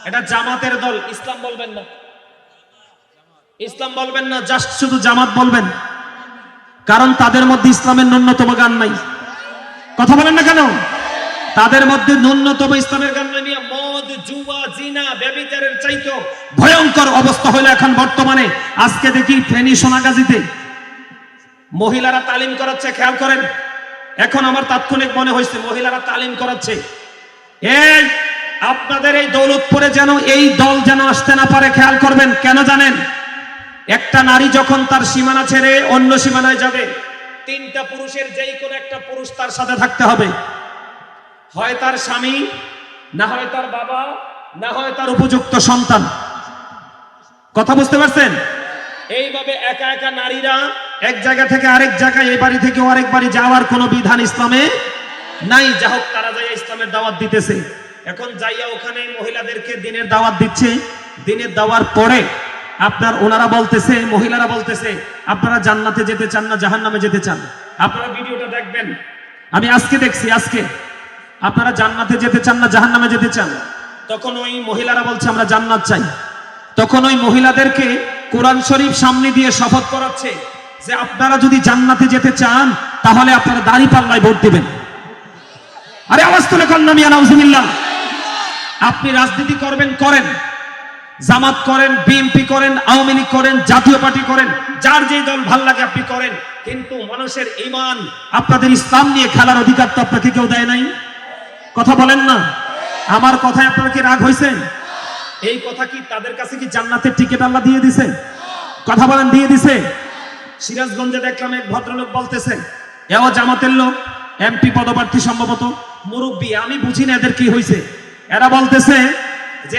এটা জামাতের দল, ইসলাম বলবেন না, ইসলাম বলবেন না, জাস্ট শুধু জামাত বলবেন। কারণ তাদের মধ্যে ইসলামের ন্যূনতম গান নাই। কথা বলেন না কেন? তাদের মধ্যে ন্যূনতম ইসলামের গান নাই। মদ, জুয়া, জিনা, ব্যভিচারের চাইতো ভয়ঙ্কর অবস্থা হলো এখন বর্তমানে। আজকে দেখি ফেনী সোনাগাজীতে মহিলারা তালিম করাচ্ছে, খেয়াল করেন। এখন আমার তাৎক্ষণিক মনে হয়েছে মহিলারা তালিম করাচ্ছে। এই আপনাদের এই দৌলতপুরে যেন এই দল যেন আসতে না পারে, খেয়াল করবেন। কেন জানেন? একটা নারী যখন তার সীমানা ছেড়ে অন্য সীমানায় যাবে, তিনটা পুরুষের যেই কোনো একটা পুরুষ তার সাথে থাকতে হবে। হয় তার স্বামী, না হয় তার বাবা, না হয় তার উপযুক্ত সন্তান। কথা বুঝতে পারছেন? এইভাবে একা একা নারীরা এক জায়গা থেকে আরেক জায়গায়, এই বাড়ি থেকে আরেক বাড়ি যাওয়ার কোনো বিধান ইসলামে নাই। যা হোক, তারা যাইয়া ইসলামের দাওয়াত দিতেছে। এখন যাইয়া ওখানে মহিলাদেরকে দিনের দাওয়াত দিচ্ছে। দিনের দাওয়ার পরে আপনার ওনারা বলতেছে, মহিলারা বলতেছে, আপনারা জান্নাতে যেতে চান না জাহান্নামে যেতে চান? আপনারা ভিডিওটা দেখবেন, আমি আজকে দেখছি। আজকে আপনারা জান্নাতে যেতে চান না জাহান্নামে যেতে চান? তখন ওই মহিলারা বলছে আমরা জান্নাত চাই। তখন ওই মহিলাদেরকে কোরআন শরীফ সামনে দিয়ে শপথ করাচ্ছে যে আপনারা যদি জান্নাতে যেতে চান তাহলে আপনারা দাঁড়িপাল্লায় ভোট দিবেন। আরে আওয়াজ তুলে কন্যা মিয়া নাউজুবিল্লাহ। আপনি রাজনীতি করবেন, করেন, জামাত করেন, বিএনপি করেন, আওয়ামী লীগ করেন, জাতীয় পার্টি করেন, যার যেই দল ভাল লাগে আপনি করেন, কিন্তু মানুষের ঈমান, আপনাদের ইসলাম নিয়ে খেলার অধিকার তো আপনাকে কেউ দেয় নাই। কথা বলেন না? আমার কথায় আপনারা কি রাগ হয়েছেন? এই কথা কি তাদের কাছে কি জান্নাতের টিকিট আল্লাহ দিয়ে দিছে? কথা বলেন, দিয়ে দিছে? সিরাজগঞ্জে দেখলাম এক ভদ্রলোক বলতেছে, এও জামাতের লোক, এমপি পদপ্রার্থী সম্ভবত, মুরব্বী, আমি বুঝি না এদের কি হয়েছে। এরা বলতেছে যে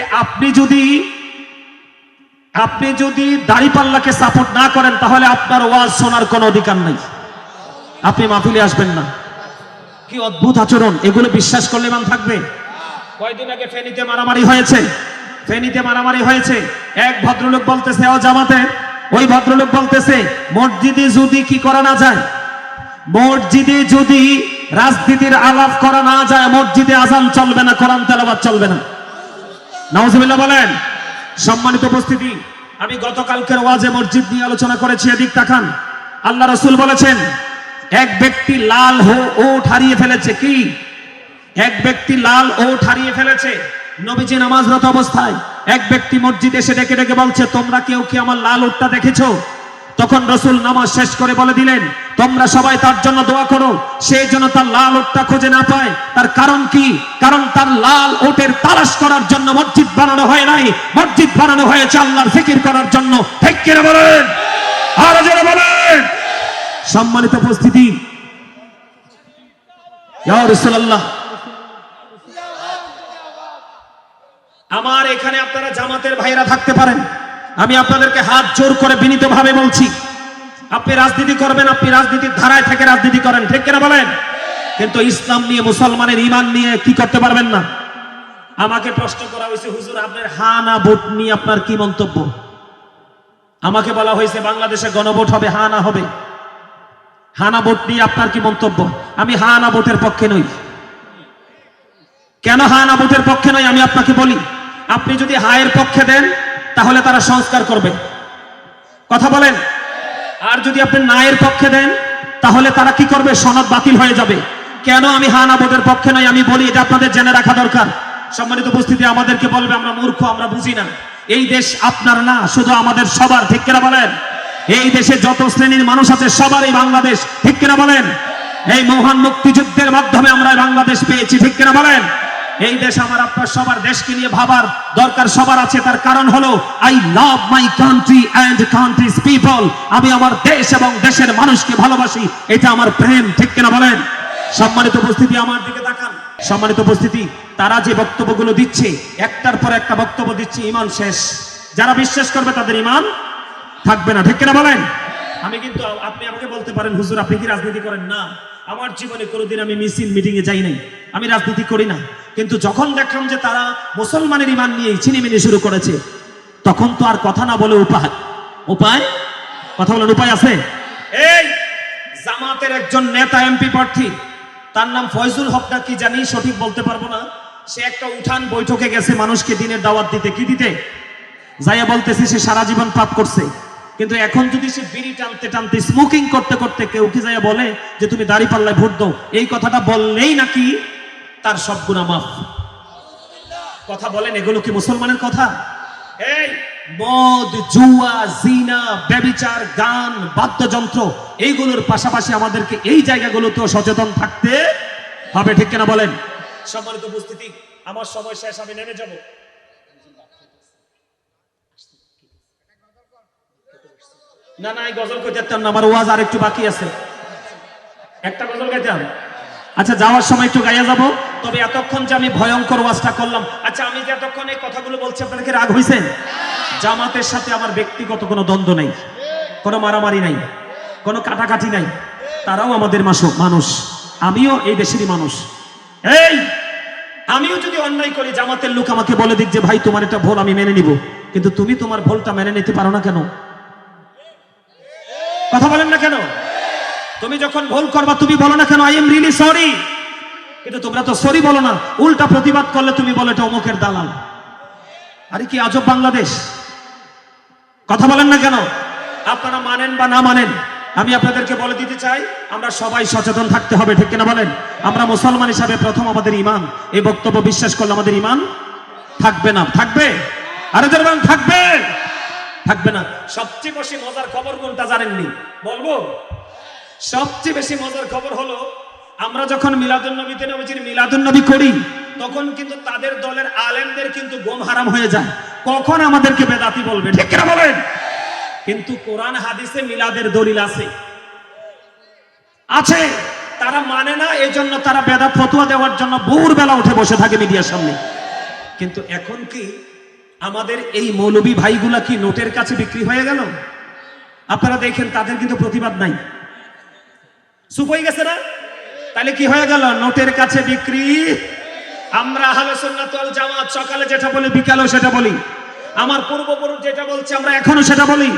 আপনি যদি দাড়িপাল্লাকে সাপোর্ট না করেন তাহলে আপনার ওয়াজ শোনার কোনো অধিকার নাই, আপনি মাহফিলে আসবেন না। কি অদ্ভুত আচরণ! এগুলো বিশ্বাস করলে মান থাকবে? কয়দিন আগে ফেনীতে মারামারি হয়েছে, ফেনীতে মারামারি হয়েছে। এক ভদ্রলোক বলতেছে ও জামাতে, ওই ভদ্রলোক বলতেছে মসজিদে যদি কি করা না যায়, মসজিদে যদি রাজনীতির আলাপ করা না যায়, মসজিদে আজান চলবে না, কোরআন তেলাওয়াত চলবে না। নাউজুবিল্লাহ বলেন। সম্মানিত উপস্থিতি, আমি গতকালকের ওয়াজে মসজিদ নিয়ে আলোচনা করেছি। এদিক তাকান। আল্লাহ রাসূল বলেছেন এক ব্যক্তি লাল ওট হারিয়ে ফেলেছে। কি? এক ব্যক্তি লাল ওট হারিয়ে ফেলেছে। নবীজি নামাজরত অবস্থায় এক ব্যক্তি মসজিদে এসে ডেকে ডেকে বলছে, তোমরা কেউ কি আমার লাল ওটটা দেখেছো? তখন রাসূল নামাজ শেষ করে বলে দিলেন, তোমরা সবাই তার জন্য দোয়া করো, সে যেন তার লাল ওটটা খুঁজে না পায়। তার কারণ কি? কারণ তার লাল ওটের তালাশ করার জন্য মসজিদ বানানো হয় নাই, মসজিদ বানানো হয়েছে আল্লাহর জিকির করার জন্য। ঠিক কিনা বলেন? আর জোরে বলেন। সম্মানিত উপস্থিতি, ইয়া রাসূলুল্লাহ, আমার এখানে আপনারা জামাতের ভাইরা থাকতে পারেন, আমি আপনাদেরকে হাত জোর করে বিনীতভাবে বলছি, আপনি রাজনীতি করবেন, আপনি রাজনীতির ধারায় থেকে রাজনীতি করেন। ঠিক কিনা বলেন? কিন্তু ইসলাম নিয়ে, মুসলমানের ঈমান নিয়ে কি করতে পারবেন না। আমাকে প্রশ্ন করা হয়েছে, হুজুর আপনার হা না ভোট নিয়ে আপনার কি মন্তব্য? আমাকে বলা হয়েছে বাংলাদেশে গণভোট হবে, হা না হবে। হা না ভোট নিয়ে আপনার কি মন্তব্য? আমি হা না ভোটের পক্ষে নই। কেন হা না ভোটের পক্ষে নই আমি আপনাকে বলি। আপনি যদি হায়ের পক্ষে দেন তাহলে তারা সংস্কার করবে। কথা বলেন। আর যদি আপনি নায়ের পক্ষে দেন তাহলে তারা কি করবে? সনদ বাতিল হয়ে যাবে। কেন আমি হা না ভোটের পক্ষে নই আমি বলি, এটা আপনাদের জেনে রাখা দরকার। সম্মানিত উপস্থিতি, আমাদেরকে বলবে আমরা মূর্খ, আমরা বুঝি না। এই দেশ আপনার না, শুধু আমাদের সবার। ঠিক কিনা বলেন? এই দেশে যত শ্রেণীর মানুষ আছে সবারই বাংলাদেশ। ঠিক কিনা বলেন? এই মহান মুক্তিযুদ্ধের মাধ্যমে আমরা বাংলাদেশ পেয়েছি। ঠিক কিনা বলেন? এই দেশ আমার, আপনার সবার। দেশকে নিয়ে ভাবার দরকার সবার আছে। তার কারণ হলো I love my country and countries people. আমি আমার দেশ এবং দেশের মানুষকে ভালোবাসি, এটা আমার প্রেম। ঠিক কিনা বলেন? সম্মানিত উপস্থিতি, আমার দিকে তাকান। সম্মানিত উপস্থিতি, তারা যে বক্তব্যগুলো দিচ্ছে, একটার পর একটা বক্তব্য দিচ্ছে, ঈমান শেষ। যারা বিশ্বাস করবে তাদের ঈমান থাকবে না। ঠিক কিনা বলেন? আমি কিন্তু, আপনি আমাকে বলতে পারেন হুজুর আপনি কি রাজনীতি করেন? না, আমার জীবনে কোনোদিন আমি মিছিল মিটিং এ যাই নাই, আমি রাজনীতি করি না। কিন্তু যখন দেখলাম যে তারা মুসলমানের ঈমান নিয়ে ছিনিমিনি শুরু করেছে, তখন তো আর কথা না বলে উপায় কথা বলার উপায় আছে? এই জামাতের একজন নেতা এমপি প্রার্থী, তার নাম ফয়জুল হক না কি জানি, সঠিক বলতে পারবো না। সে একটা উঠান বৈঠকে গেছে মানুষকে দিনের দাওয়াত দিতে, কি দিতে যাইয়া বলতেছে সে সারা জীবন পাপ করছে, কিন্তু এখন যদি সে বিড়ি টানতে টানতে স্মোকিং করতে করতে কেউ কি যাইয়া বলে যে তুমি দাঁড়িপাল্লায় ভোট দাও, এই কথাটা বললেই নাকি তার সব গুনাহ মাফ। কথা বলেন, এগুলো কি মুসলমানের কথা? এই মদ, জুয়া, জিনা, ব্যভিচার, গান, বাদ্যযন্ত্র এইগুলোর পাশাপাশি আমাদেরকে এই জায়গাগুলোতেও সচেতন থাকতে হবে, ঠিক কিনা বলেন? সম্মানিত উপস্থিতি, আমার সময় শেষ, আমি নেমে যাব। না না, এই গজল কইতে পারতাম না, আমার ওয়াজ আর একটু বাকি আছে, একটা গজল গাইতাম। আচ্ছা, যাওয়ার সময় একটু গাইয়া যাব, তবে এতক্ষণ যে আমি ভয়ঙ্কর ওয়াজটা করলাম, আচ্ছা আমি যে এতক্ষণ এই কথাগুলো বলছি আপনাদের কি রাগ হইছে? জামাতের সাথে আমার ব্যক্তিগত কোনো দ্বন্দ্ব নাই, কোনো মারামারি নাই, কোনো কাটাকাটি নাই, তারাও আমাদের মানুষ, আমিও এই দেশেরই মানুষ। এই আমিও যদি অন্যায় করি, জামাতের লোক আমাকে বলে দিক যে ভাই তোমার এটা ভুল, আমি মেনে নিব, কিন্তু তুমি তোমার ভুলটা মেনে নিতে পারো না কেন? কথা বলেন না কেন? তুমি যখন ভুল করবা তুমি বলো না কেন আই এম রিয়েলি সরি, কিন্তু তোমরা তো সরি বলো না, উল্টা প্রতিবাদ করলে তুমি বলো এটা অমুকের দালাল। আরে কি আজব বাংলাদেশ! কথা বলেন না কেন? আপনারা মানেন বা না মানেন, আমি আপনাদেরকে বলে দিতে চাই আমরা সবাই সচেতন থাকতে হবে, ঠিক কিনা বলেন? আমরা মুসলমান হিসাবে প্রথম আমাদের ঈমান, এই বক্তব্য বিশ্বাস করলে আমাদের ঈমান থাকবে না, থাকবে? আরে যারা থাকবে, থাকবে না। সবচেয়ে বেশি মজার খবর কোনটা জানেননি? বলবো। সবচেয়ে বেশি মজার খবর হলো আমরা যখন মিলাদুন্নবীতে নবীজির মিলাদুন্নবী করি, তখন কিন্তু তাদের দলের আলেমদের কিন্তু গম হারাম হয়ে যায়, কখন আমাদেরকে বেদাতি বলবে, ঠিক কিনা বলেন? কিন্তু কোরআন হাদিসে মিলাদের দলিল আছে, আছে, তারা মানে না, এই জন্য তারা বেদাত ফতোয়া দেওয়ার জন্য ভোরবেলা উঠে বসে থাকে মিডিয়ার সামনে। কিন্তু এখন কি আমাদের এই মৌলবী ভাইগুলা কি নোটের কাছে বিক্রি হয়ে গেল? আপনারা দেখেন তাদের কিন্তু প্রতিবাদ নাই, চুপ হয়ে গেছে না? তাহলে কি হয়ে গেল? নোটের কাছে বিক্রি। আমরা আহলে সুন্নাত ওয়াল জামাত সকালে যেটা বলি বিকালেও সেটা বলি, আমার পূর্বপুরুষ যেটা বলছে আমরা এখনো সেটা বলি।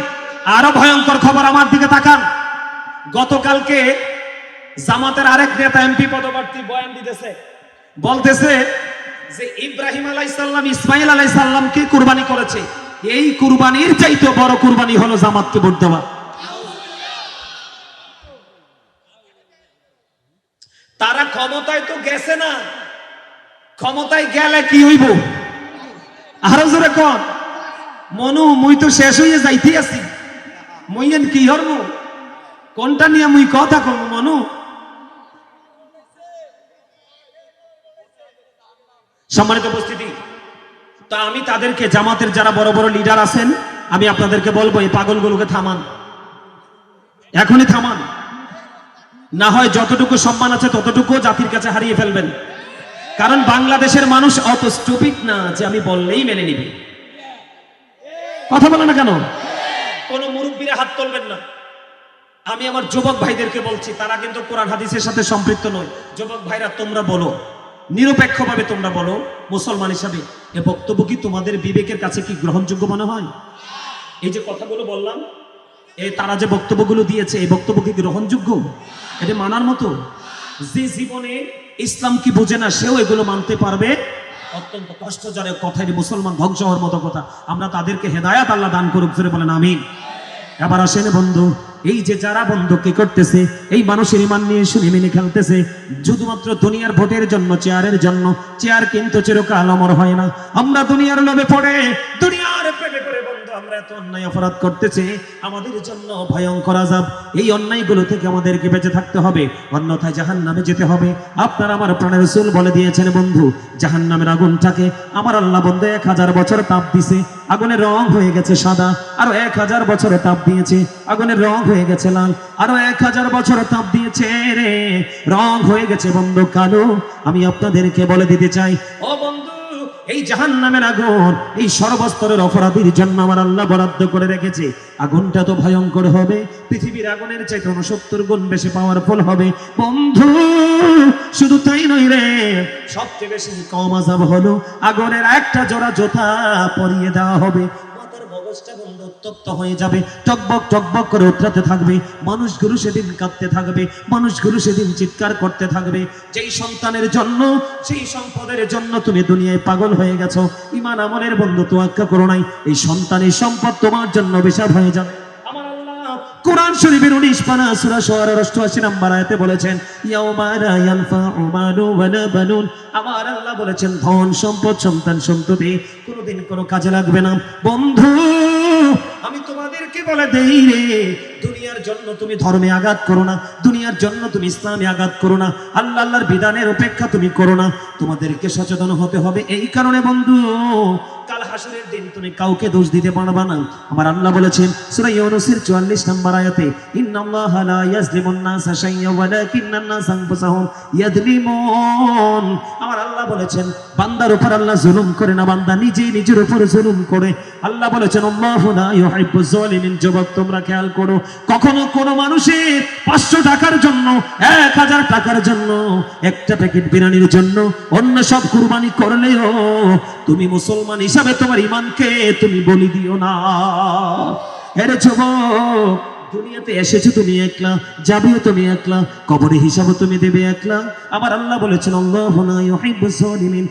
আরো ভয়ঙ্কর খবর, আমার দিকে তাকান। গতকালকে জামাতের আরেক নেতা এমপি পদপ্রার্থী বয়ান দিতেছে, বলতেছে যে ইব্রাহিম আলাইহিস সালাম ইসমাইল আলাইহিস সালামকে কুরবানি করেছে, এই কুরবানির চাইতে বড় কুরবানি হলো জামাতকে ভোট দেওয়া। তারা ক্ষমতায় তো গেছে না, ক্ষমতায় গেলে কি হইব? আরো জোরে কোন মনু, মুই তো শেষ হইয়া যাইতে আছি, মুইয়েন কি হরমু? কোনটা নিয়ে মুই কথা কম মনু? সম্মানিত উপস্থিতি, তা আমি তাদেরকে, জামাতের যারা বড় বড় লিডার আছেন, আমি আপনাদেরকে বলবো এই পাগলগুলোকে থামান, এখনই থামান, না হয় যতটুকু সম্মান আছে ততটুকু জাতির কাছে হারিয়ে ফেলবেন। কারণ বাংলাদেশের মানুষ অত স্টুপিড না যে আমি বললেই মেনে নিবে। কথা বলে না কেন? কোন মুরব্বীরা হাত তুলবেন না। আমি আমার যুবক ভাইদেরকে বলছি, তারা কিন্তু কোরআন হাদিসের সাথে সম্পৃক্ত নয়। যুবক ভাইরা তোমরা বলো, নিরপেক্ষভাবে তোমরা বলো, মুসলমান হিসাবে এ বক্তব্য কি তোমাদের বিবেকের কাছে কি গ্রহণযোগ্য মনে হয়? এই যে কথাগুলো বললাম, তারা যে বক্তব্যগুলো দিয়েছে, এই বক্তব্য কি গ্রহণযোগ্য? এটা মানার মতো? যে জীবনে ইসলাম কি বোঝে না সেও এগুলো মানতে পারবে? অত্যন্ত কষ্টজনক কথা, এটি মুসলমান ধ্বংস হওয়ার মতো কথা। আমরা তাদেরকে হেদায়াত আল্লাহ দান করুক, জোরে বলেন আমিন। এবার আসেন বন্ধু, এই যে যারা বন্ধু কি করতেছে, এই মানুষের ইমান নিয়ে শুনে মেনে খেলতেছে শুধুমাত্র দুনিয়ার ভোটের জন্য, চেয়ারের জন্য। চেয়ার কিন্তু চিরকাল অমর হয় না। আমরা দুনিয়ার লোভে পড়ে, দুনিয়ার প্রেমে পড়ে বন্ধু আমরা এত অন্যায় অপরাধ করতেছি, আমাদের জন্য ভয়ঙ্কর আযাব। এই অন্যায়গুলো থেকে আমাদেরকে বেঁচে থাকতে হবে, অন্যথায় জাহান্নামে যেতে হবে। আপনার আমার প্রাণের রাসূল বলে দিয়েছেন বন্ধু, জাহান্নামের আগুনটাকে আমার আল্লাহ বন্ধু 1000 বছর তাপ দিছে, আগুনের রং হয়ে গেছে সাদা। আরো 1000 বছরে তাপ দিয়েছে, আগুনের রং হয়ে গেছে লাল। আরো 1000 বছর তাপ দিয়েছে রে, রং হয়ে গেছে বন্ধু কালো। আমি আপনাদেরকে বলে দিতে চাই, ও বন্ধু, এই জাহান্নামের আগুন এই সর্বস্তরের অপরাধীর জন্য আমার আল্লাহ বরাদ্দ করে রেখেছে। আগুনটা তো ভয়ঙ্কর হবে, পৃথিবীর আগুনের চাইতে 69 গুণ বেশি পাওয়ারফুল হবে বন্ধু। শুধু তাই নয় রে, সবচেয়ে বেশি কম আযাব হলো আগুনের একটা জোড়া জুতা পরিয়ে দেওয়া হবে মাথার মানুষটা বন্ধু উত্তপ্ত হয়ে যাবে, টকবক টকবক করে উতরাতে থাকবে, মানুষগুলো সেদিন কাঁদতে থাকবে, মানুষগুলো সেদিন চিৎকার করতে থাকবে। যেই সন্তানের জন্য, সেই সম্পদের জন্য তুমি দুনিয়ায় পাগল হয়ে গেছো, ঈমান আমলের বন্ধু তোয়াক্কা করো নাই, এই সন্তানের সম্পদ তোমার জন্য অভিশাপ হয়ে যাবে। আমার আল্লাহ কোরআন শরীফের 19 পারা সূরা শুআরার 88 নম্বর আয়াতে বলেছেন, ইয়াউমা লা ইয়ানফাউ মালু ওয়ালা বানুন। আমার আল্লাহ বলেছেন ধন সম্পদ সন্তান সন্ততি কোনোদিন কোনো কাজে লাগবে না। বন্ধু আমি তোমাদেরকে বলে দেই রে, দুনিয়ার জন্য তুমি ধর্মে আঘাত করো না, দুনিয়ার জন্য তুমি ইসলামে আঘাত করো না, আল্লাহর বিধানের উপেক্ষা তুমি করো না। তোমাদেরকে সচেতন হতে হবে। এই কারণে বন্ধু কাল হাসরের দিন তুমি কাউকে দোষ দিতে পারবা না। আমার আল্লাহ বলেছেন সূরা ইউনূসের 44 নম্বর আয়াতে, ইন্নাল্লাহা লা ইয়াজলিমুন নাসা শাইয়্যান ওয়ালাকিন্নান নাসা আনফুসাহুম ইয়াজলিমুন। আমার আল্লাহ বলেছেন বান্দার উপর আল্লাহ জুলুম করে না, বান্দা নিজেই নিজের উপর জুলুম করে। আল্লাহ বলেছেন আল্লাহু লা ইউহিব্বুজ জালিমিন। যুবক তোমরা খেয়াল করো, কখনো কোনো মানুষের 500 টাকার জন্য, 1000 টাকার জন্য, একটা প্যাকেট বিরিয়ানির জন্য অন্য সব কুরবানি করলেও তুমি মুসলমান হিসাবে তোমার ঈমানকে তুমি বলি দিও না। আরে যুবক, দুনিয়াতে এসেছো তুমি একলা, যাবেও তুমি একলা, কবরে হিসাবও তুমি দেবে একলা। আমার আল্লাহ বলেছেন আল্লাহু লা ইউহিব্বুজ জালিমিন।